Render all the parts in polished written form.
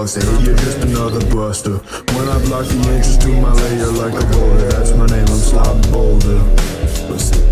floss. Hey, you're just another buster. When I block the entrance to my lair like a boulder, that's my name, I'm Slop Boulder. Listen.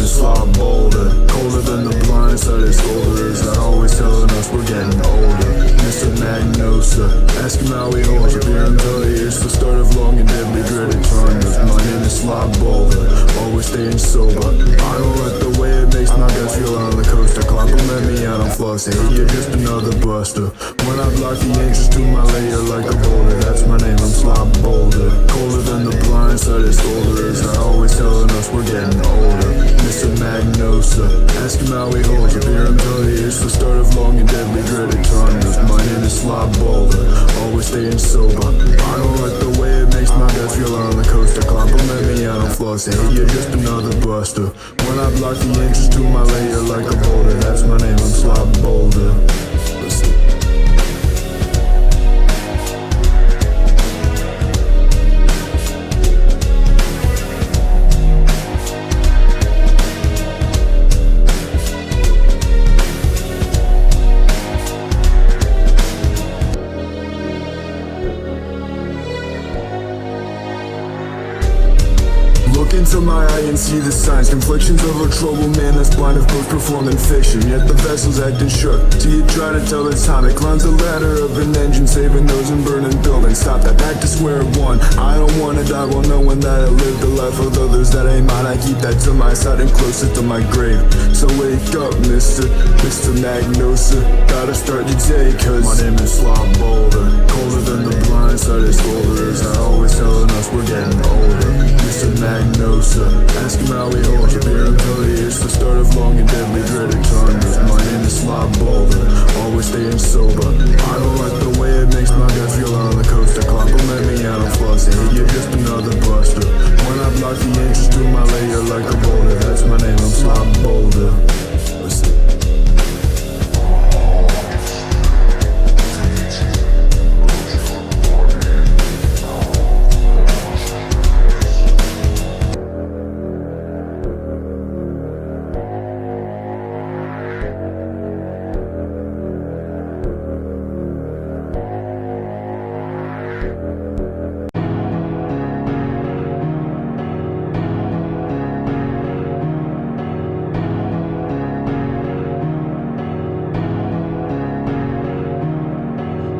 Slop Boulder, colder than the blind side of shoulders. Not always telling us we're getting older. Mr. Magnosa, ask him how he holds your beer and tell you it's the start of long and deadly dreaded thunders. My name is Slop Boulder, always staying sober. I don't like the way it makes my guts feel on the coaster. Compliment me out on flossing, hey, you're just another buster. When I block the entrance to my lair like a boulder, that's my name, I'm Slop Boulder. Colder than the blind side of shoulders. Not always telling us we're getting older. Mr. Magnosa, ask him how he holds your beer and tell you it's the start of long and deadly dreaded thunders. My name is Slop Boulder, always staying sober. I don't like the way it makes my guts feel on the coaster. Compliment me out on flossing, hey, you're just another buster. When I block the entrance to my lair like a boulder, that's my name, I'm Slop Boulder. Listen. Look into my eye and see the signs, conflictions of a troubled man that's blind of both performing fiction. Yet the vessel's acting shook, till you try to tell the time. It climbs the ladder of an engine, saving those in burning buildings. Stop that, back to square one. I don't wanna die while knowing that I lived the life of others that ain't mine. I keep that to my side and closer to my grave. So wake up, Mr. Magnosa, gotta start your day, cause my name is Slop Boulder, colder than the blind side of shoulders. Not always telling us we're getting older. Mr. Magnosa, ask him how he holds your beer and tell you it's the start of long and deadly dreaded thunders. My name is Slop Boulder, always staying sober. I don't like the way it makes my guts feel on the coaster. Compliment me out on flossing, hey, you're just another buster. When I block the entrance to my lair like a boulder, that's my name, I'm Slop Boulder. Listen.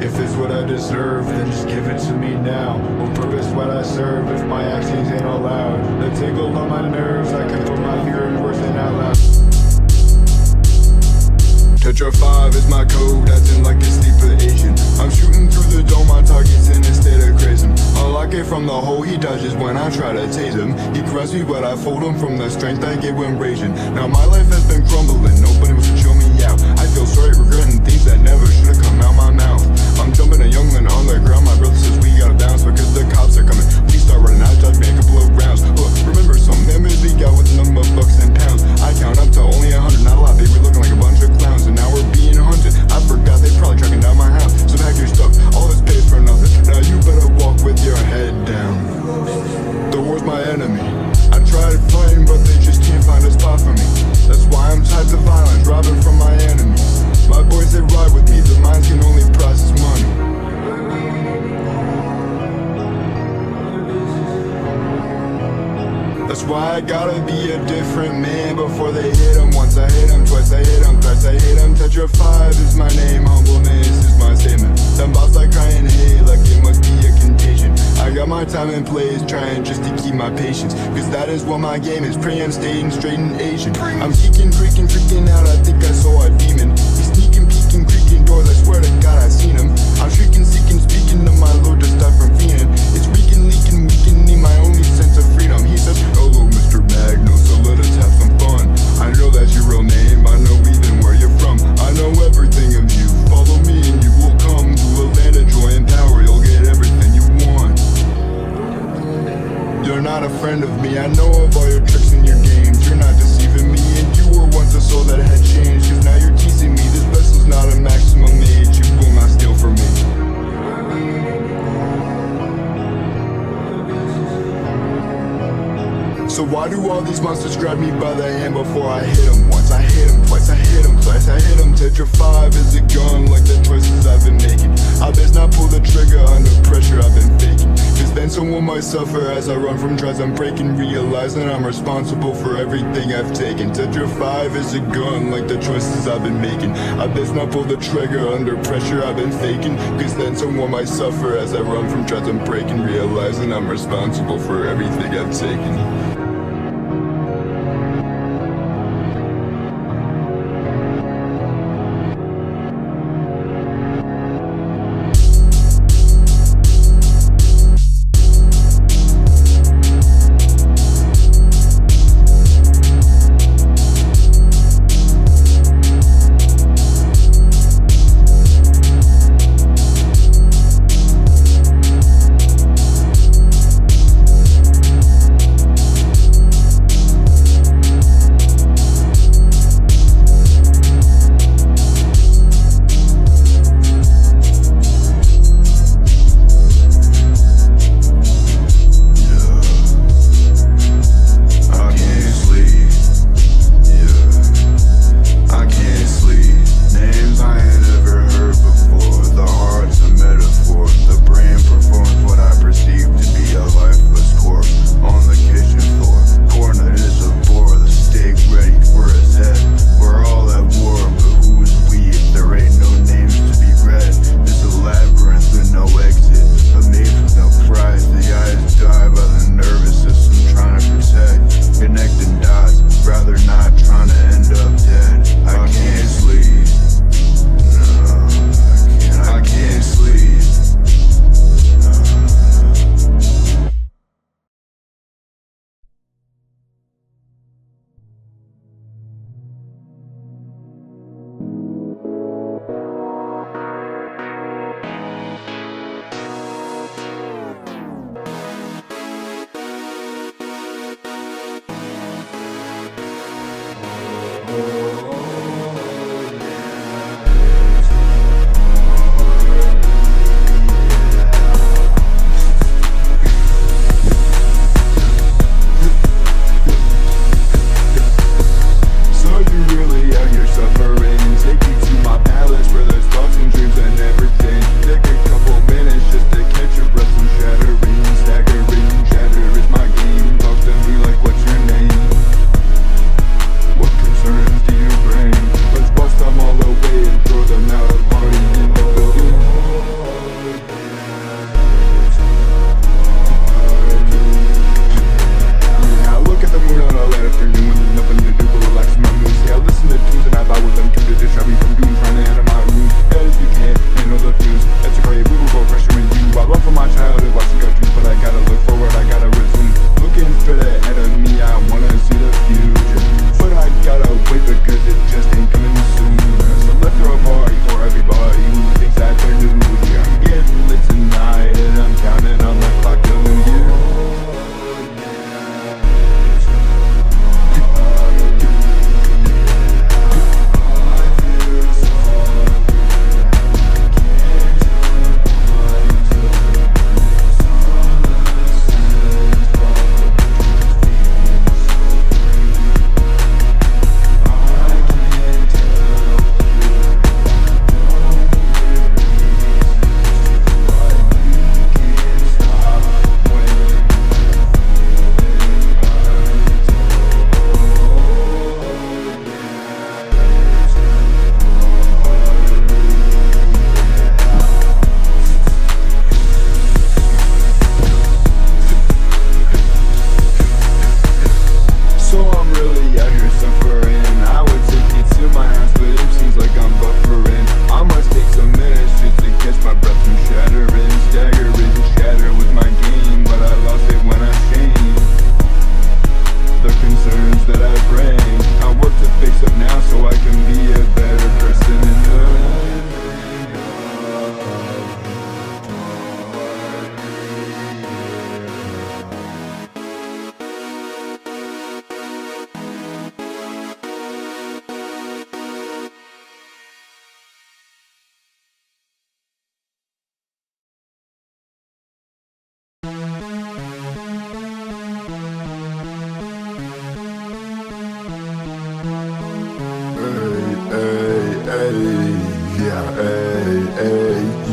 If it's what I deserve, then just give it to me now. On purpose what I serve, if my actions ain't allowed. The tickle on my nerves, I can put my fear in worse than out loud. Tetra 5 is my code, acting like a sleeper Asian. I'm shooting through the dome, my target's in a state of crazy. I lock it from the hole, he dodges when I try to tase him. He grabs me but I fold him from the strength I get when raging. Now my life has been crumbling, nobody wants to show me out. I feel sorry regretting things that never should have come out my mouth. I'm jumping a youngling on the ground, my brother says we gotta bounce because the cops are coming. Please start running out, judge me a couple of rounds. Look, remember some memories we got with a number of bucks and pounds. I count up to only 100, not a lot, baby, looking like a bunch of clowns. And now we're being hunted, I forgot they probably tracking down my house. So pack your stuff, all this pays for nothing. Now you better walk with your head down. The war's my enemy. I tried fighting but they just can't find a spot for me. That's why I'm tied to violence, robbing from my enemies. My boys, they ride with me, the minds can only process money. That's why I gotta be a different man before they hit him. Once I hit him, twice I hit him, thrice I hit him. Tetra 5 is my name, humbleness is my statement. Them bots like crying hate like it must be a contagion. I got my time and place, trying just to keep my patience. Cause that is what my game is, praying, staying straight and Asian. I'm geeking, freaking out, I think I saw a demon. He's sneaking, peeking, creaking doors, I swear to God I've seen him. I'm shrieking speaking to my load to stop from feeding. It's weakening my only sense of freedom. He says, hello, Mr. Magno, so let us have some fun. I know that's your real name, I know even where you're from. I know everything of you. Follow me and you will come to a land of joy and power. You'll get everything you want. You're not a friend of me, I know of all your tricks and your games. You're not deceiving me, and you were once a soul that had changed. Cause now you're teasing me, this vessel's not a maximum age. You will not steal from me. So why do all these monsters grab me by the hand before I hit them once? I hit them twice, I hit them twice, I hit them. Tetra 5 is a gun like the choices I've been making. I best not pull the trigger under pressure I've been faking. Cause then someone might suffer as I run from tries I'm breaking. Realizing I'm responsible for everything I've taken. Tetra 5 is a gun like the choices I've been making. I best not pull the trigger under pressure I've been faking. Cause then someone might suffer as I run from tries I'm breaking. Realizing I'm responsible for everything I've taken.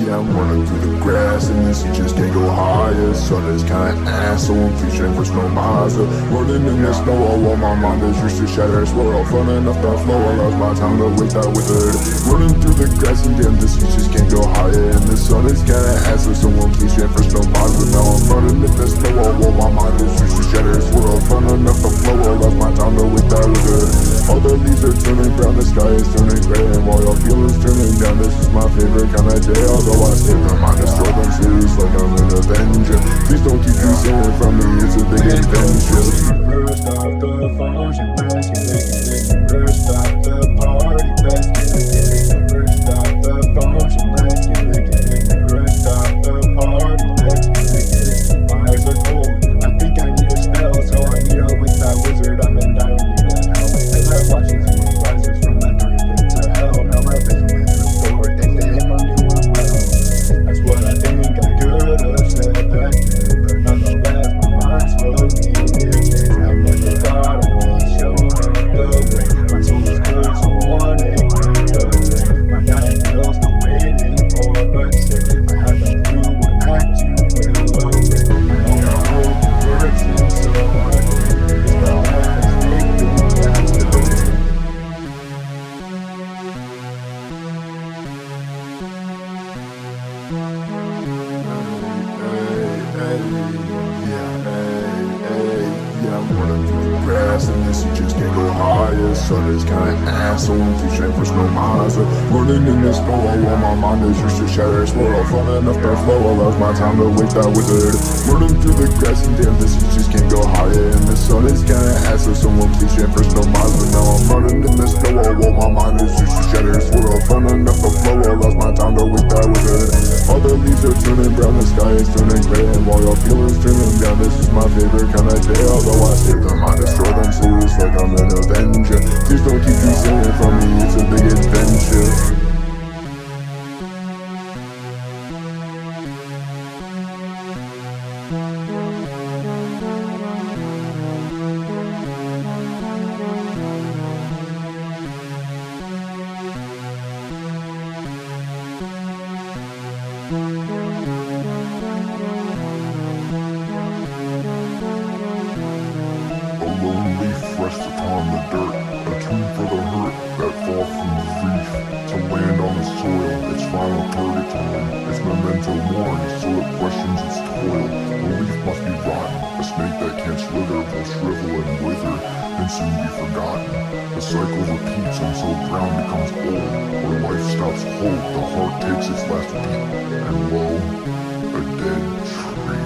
Yeah, I'm running through the grass and this, you just can't go higher. Sun is kinda ass, so I'm fishing for snow miles. Running in the snow, all while my mind is used to shatter. Swirl, fun enough to flow, allows my time to wait that withered. Running through the grass and damn, this, you just can't go higher. And the sun is kinda ass, so I'm fishing for snow miles. But now I'm running in the snow, all while my mind is used to shatter. Swirl, fun enough to flow, allows my time to wait that withered. All the leaves are turning brown, the sky is turning gray, and while your feelings turning down, this is my favorite kind of day. Although I skip them, I destroy them serious like I'm an avenger. Please don't keep you saying from me, it's a big adventure. First off the function, let's get it. First off the party, let's get it. First off the function, let's get it. First off the party, let's get it. My eyes are cold, I think I need a spell, so I meet up with that wizard. I'm in dire need of help. As I watch as he rises from that dark pit to hell, now my vision is restored. Thanks to him, I'm doing well. That's what I think I could have said back then, but nonetheless, my mind slowly is. I never thought I'd be showing the way. My soul is cold, so I wanna get the way. My dying girl's still waiting for a sick. I haven't through what act you will obey. I only hope it works in so hard. It's my last victim, that's the way. Yeah, I'm running through the grass and this, you just can't go higher. Sun is kinda ass, so I'm fishing for snow miles. Running in the snow, all while my mind is used to shatter. Swirl, fun enough to flow, allows my time to wait that withered. Running through the grass and damn, this, you just can't go higher. And the sun is kinda ass, so someone fishing for snow miles. But now I'm running in the snow, all while my mind is used to shatter. Swirl, fun enough to flow, allows my time to wait that withered. All the leaves are turning brown, the sky is turning gray, and while your feelings turning down, this is my favorite kind of day. Although I skip them, I destroy them serious like I'm an avenger. Please don't keep you saying from me, it's a big adventure. A lone leaf rests upon the dirt, a tomb for the hurt that fall from the reef. To land on the soil, its final purgatory, its memento mori, so it questions its toil. The leaf must be rotten, a snake that can't slither will shrivel and wither, and soon be forgotten. The cycle repeats until ground becomes old, where life stops whole, the heart takes its last beat, and lo, a dead tree.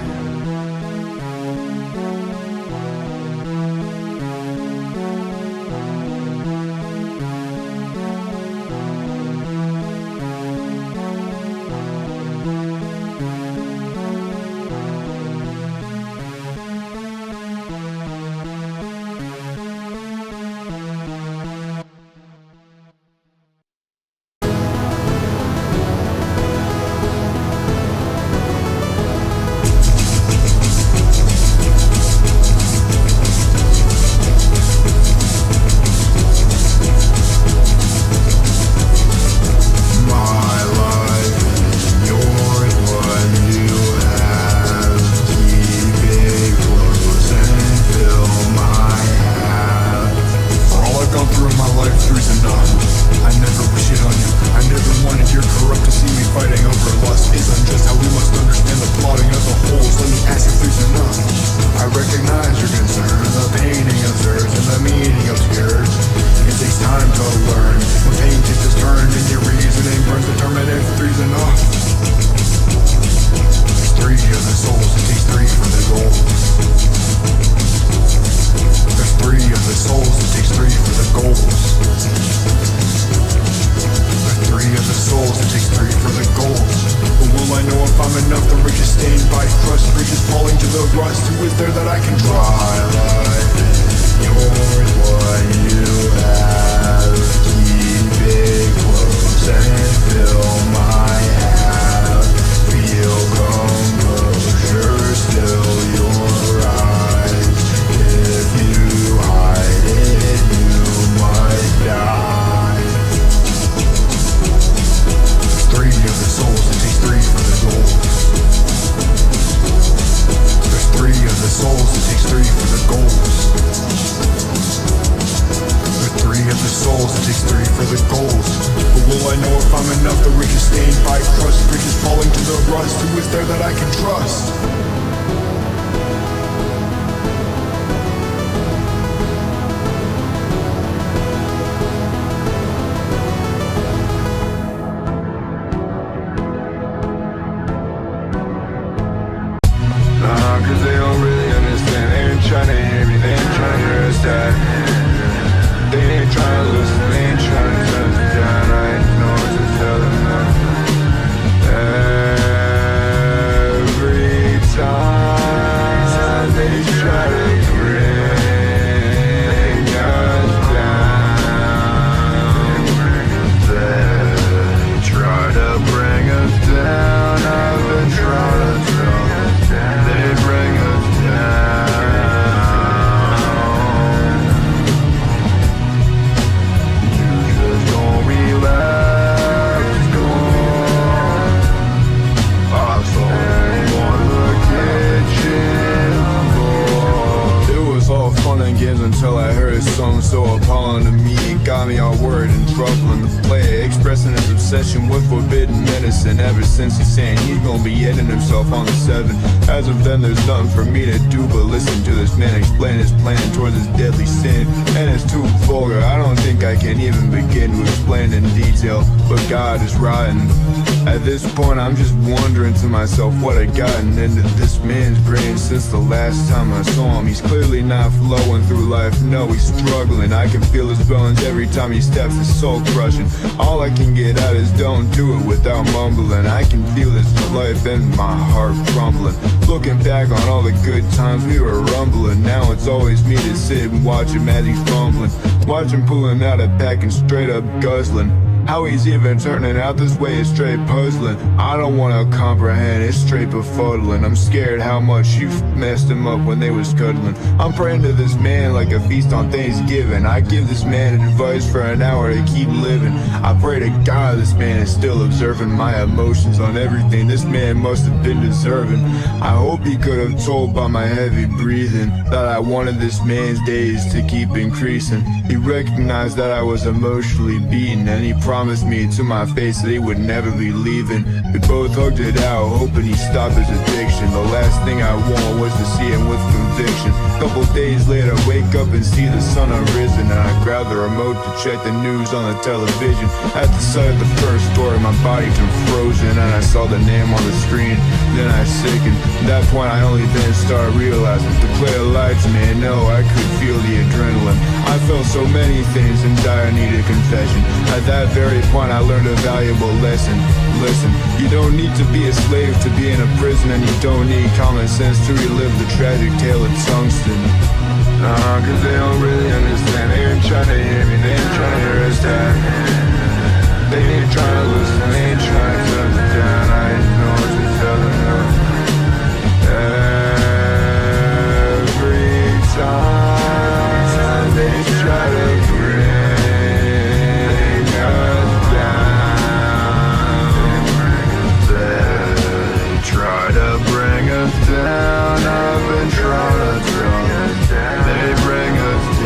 takes three for the goals. With three of the souls, it takes three for the goals. But will I know if I'm enough? The riches stained by crust, riches falling to the rust. Who is there that I can trust? Cause they don't really understand. They ain't tryna hear me, they ain't tryna hear us die. They ain't tryna listen, they ain't tryna turn us down. I ain't know what to tell them now. Every time they try to bring us down, they try to bring us down. I've been trying to tell them. They bring us down. You just don't relapse, gone. I saw you on the kitchen floor. It was all fun and games until I heard something so appalling to me. It got me all worried and troubling. The player expressing his obsession with forbidden medicine. Ever since he's saying he's gonna be ending himself on the 7. As of then, there's nothing for me to do but listen to this man explain his plan towards his deadly sin. And it's too vulgar, I don't think I can even begin to explain in detail. But God is rotten. At this point, I'm just wondering to myself what I gotten into this man's brain since the last time I saw him. He's clearly not flowing through life, no, he's struggling. I can feel his bones every time he steps, it's soul crushing. All I can get out is don't do it without mumbling. I can feel his life and my heart crumbling. Looking back on all the good times we were rumbling. Now it's always me to sit and watch him as he's fumbling. Watch him pulling out a pack and straight up guzzling. How he's even turning out this way is straight puzzling. I don't wanna comprehend, it's straight befuddling. I'm scared how much you messed him up when they was cuddling. I'm praying to this man like a feast on Thanksgiving. I give this man advice for an hour to keep living. I pray to God this man is still observing my emotions on everything this man must have been deserving. I hope he could have told by my heavy breathing that I wanted this man's days to keep increasing. He recognized that I was emotionally beaten, and he promised me to my face that he would never be leaving. We both hugged it out, hoping he'd stop his addiction. The last thing I want was to see him with conviction. Couple days later, wake up and see the sun arisen, and I grab the remote to check the news on the television. At the sight of the first story, my body turned frozen, and I saw the name on the screen. Then I sickened. At that point, I only then started realizing the clear lights, man, no, I could feel the adrenaline. I felt so many things in dire need of confession. At that very point, I learned a valuable lesson. Listen, you don't need to be a slave to be in a prison, and you don't need common sense to relive the tragic tale of tungsten. Cause they don't really understand. They ain't tryna hear me, they ain't tryna hear us die. They ain't tryna listen, they ain't tryna turn us down. I ain't know what to tell them now. Every time they try to bring us down, they try to bring us down. I've been trying to tell them. They bring us down.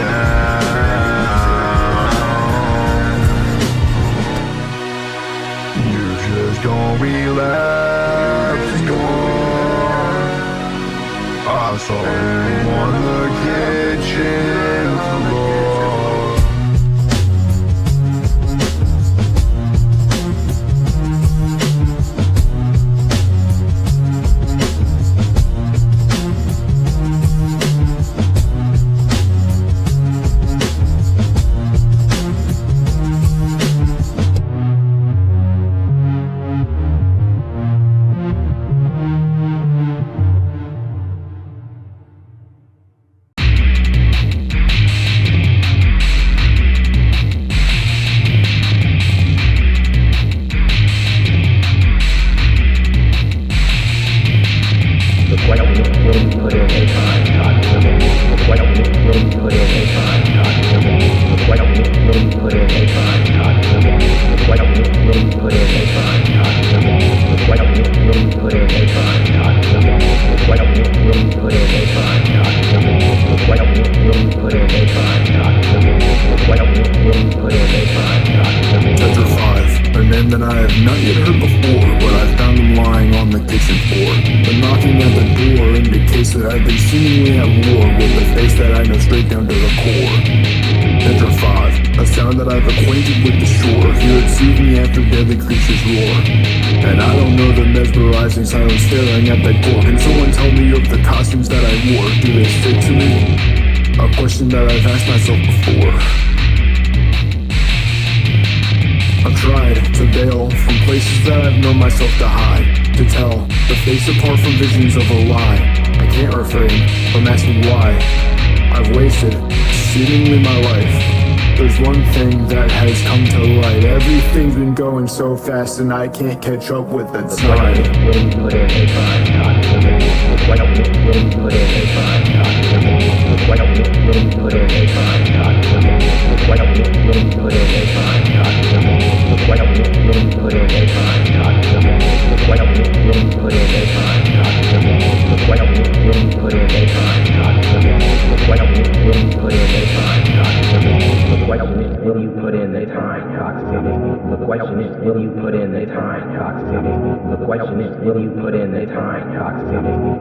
I have not yet heard before, but I found him lying on the kitchen floor. The knocking at the door indicates that I've been seemingly at war with a face that I know straight down to the core. Enter 5, a sound that I've acquainted with the shore. Hear it soothe me after deadly creatures roar. And I don't know the mesmerizing silence staring at that gore. Can someone tell me of the costumes that I wore? Do they stick to me? A question that I've asked myself before. I've tried to bail from places that I've known myself to hide, to tell the face apart from visions of a lie. I can't refrain from asking why I've wasted seemingly my life. There's one thing that has come to light. Everything's been going so fast and I can't catch up with the tide. Will you put in the time? The question is, will you put in the time? The question is, will you put in the time?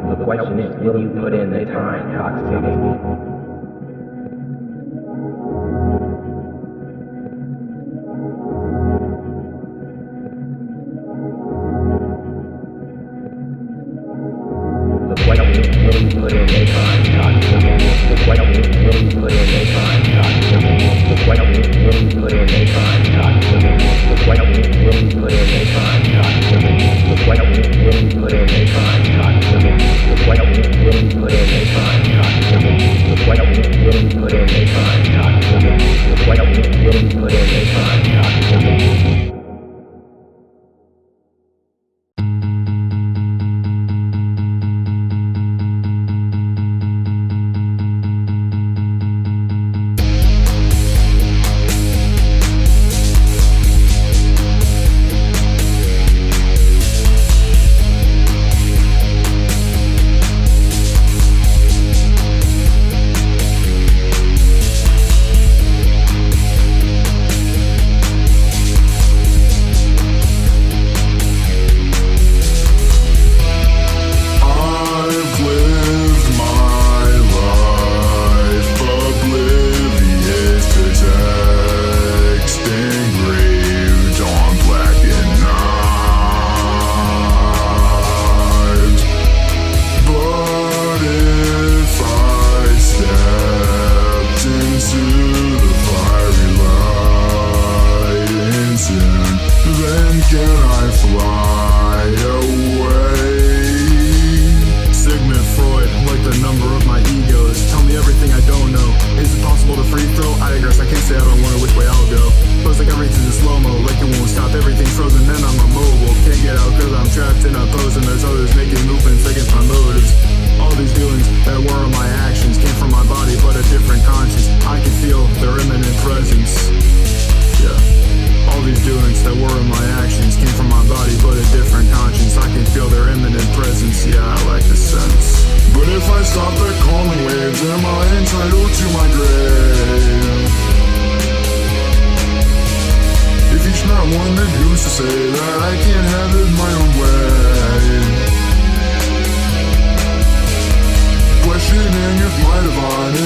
The question is, will you put in the time?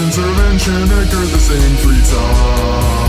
Intervention occurred the same 3 times.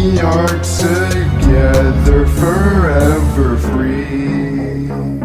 we are together forever free.